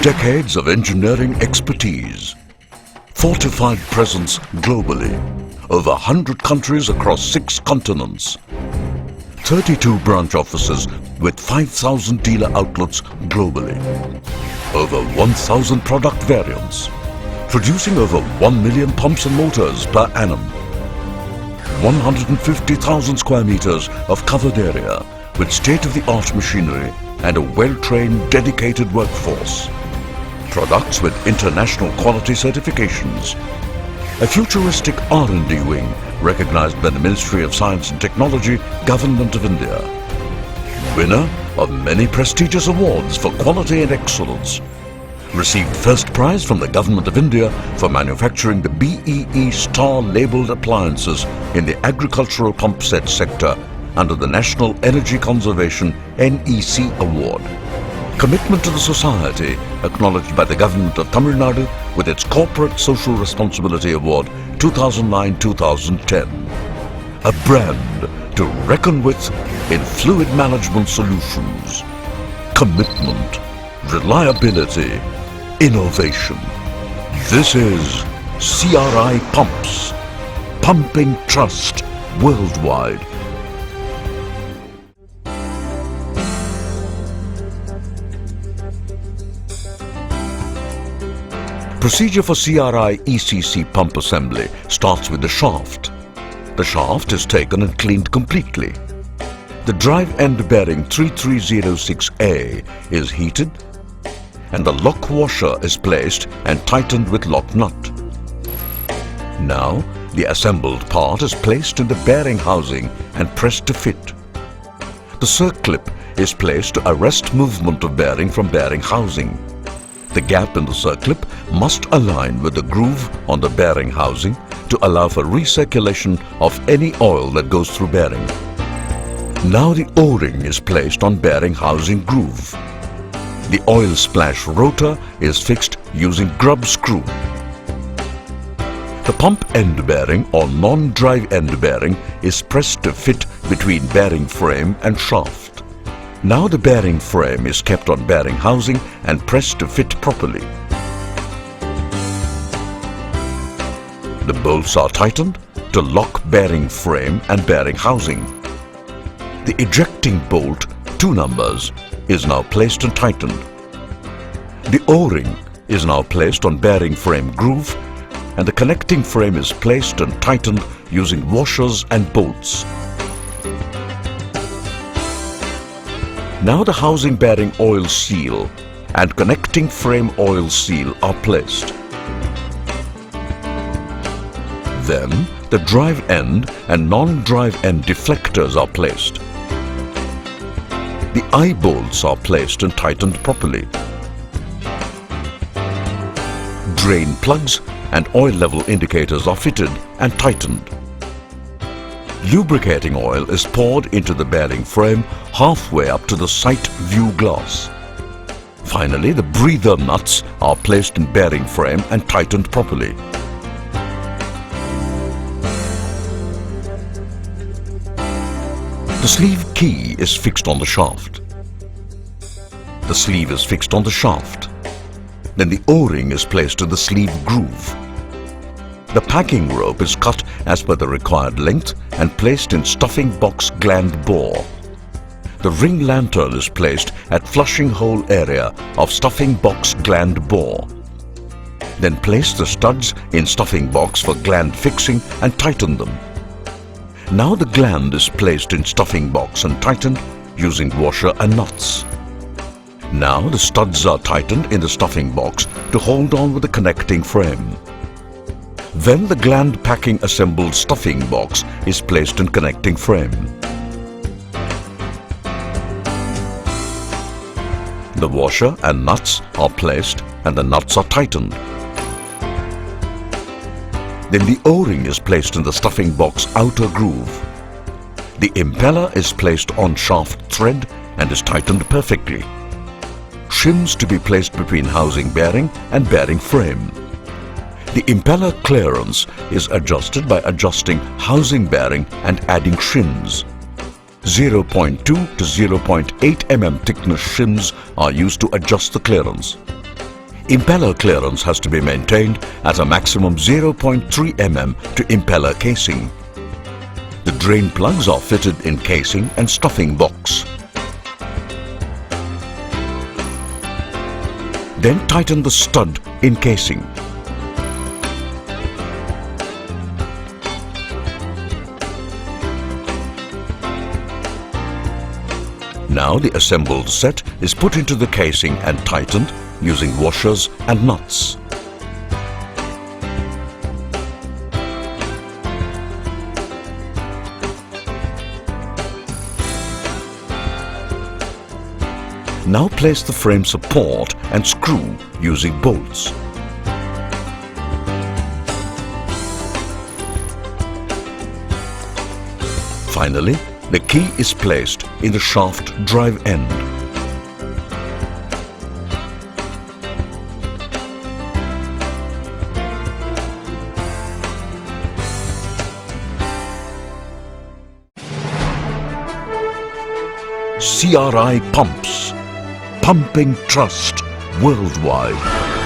Decades of engineering expertise, fortified presence globally, over 100 countries across 6 continents, 32 branch offices with 5,000 dealer outlets globally, over 1,000 product variants, producing over 1 million pumps and motors per annum, 150,000 square meters of covered area with state-of-the-art machinery and a well-trained, dedicated workforce. Products with international quality certifications. A futuristic R&D wing recognized by the Ministry of Science and Technology, Government of India. Winner of many prestigious awards for quality and excellence. Received first prize from the Government of India for manufacturing the BEE Star labelled appliances in the agricultural pump set sector under the National Energy Conservation NEC Award. Commitment to the society acknowledged by the Government of Tamil Nadu with its Corporate Social Responsibility Award 2009-2010. A brand to reckon with in fluid management solutions. Commitment, reliability, innovation. This is CRI Pumps. Pumping trust worldwide. Procedure for CRI ECC pump assembly starts with the shaft. The shaft is taken and cleaned completely. The drive end bearing 3306A is heated and the lock washer is placed and tightened with lock nut. Now the assembled part is placed in the bearing housing and pressed to fit. The circlip is placed to arrest movement of bearing from bearing housing. The gap in the circlip must align with the groove on the bearing housing to allow for recirculation of any oil that goes through bearing. Now the O-ring is placed on bearing housing groove. The oil splash rotor is fixed using grub screw. The pump end bearing or non-drive end bearing is pressed to fit between bearing frame and shaft. Now the bearing frame is kept on bearing housing and pressed to fit properly. The bolts are tightened to lock bearing frame and bearing housing. The ejecting bolt, 2 numbers, is now placed and tightened. The O-ring is now placed on bearing frame groove and the connecting frame is placed and tightened using washers and bolts. Now the housing bearing oil seal and connecting frame oil seal are placed. Then the drive end and non-drive end deflectors are placed. The eye bolts are placed and tightened properly. Drain plugs and oil level indicators are fitted and tightened. Lubricating oil is poured into the bearing frame halfway up to the sight view glass. Finally, the breather nuts are placed in bearing frame and tightened properly. The sleeve key is fixed on the shaft. The sleeve is fixed on the shaft. Then the O-ring is placed in the sleeve groove. The packing rope is cut as per the required length and placed in stuffing box gland bore. The ring lantern is placed at flushing hole area of stuffing box gland bore. Then place the studs in stuffing box for gland fixing and tighten them. Now the gland is placed in stuffing box and tightened using washer and nuts. Now the studs are tightened in the stuffing box to hold on with the connecting frame. Then the gland packing assembled stuffing box is placed in connecting frame. The washer and nuts are placed and the nuts are tightened. Then the O-ring is placed in the stuffing box outer groove. The impeller is placed on shaft thread and is tightened perfectly. Shims to be placed between housing bearing and bearing frame. The impeller clearance is adjusted by adjusting housing bearing and adding shims. 0.2 to 0.8 mm thickness shims are used to adjust the clearance. Impeller clearance has to be maintained at a maximum 0.3 mm to impeller casing. The drain plugs are fitted in casing and stuffing box. Then tighten the stud in casing. Now the assembled set is put into the casing and tightened using washers and nuts. Now place the frame support and screw using bolts. Finally, the key is placed in the shaft drive end. CRI Pumps, pumping trust worldwide.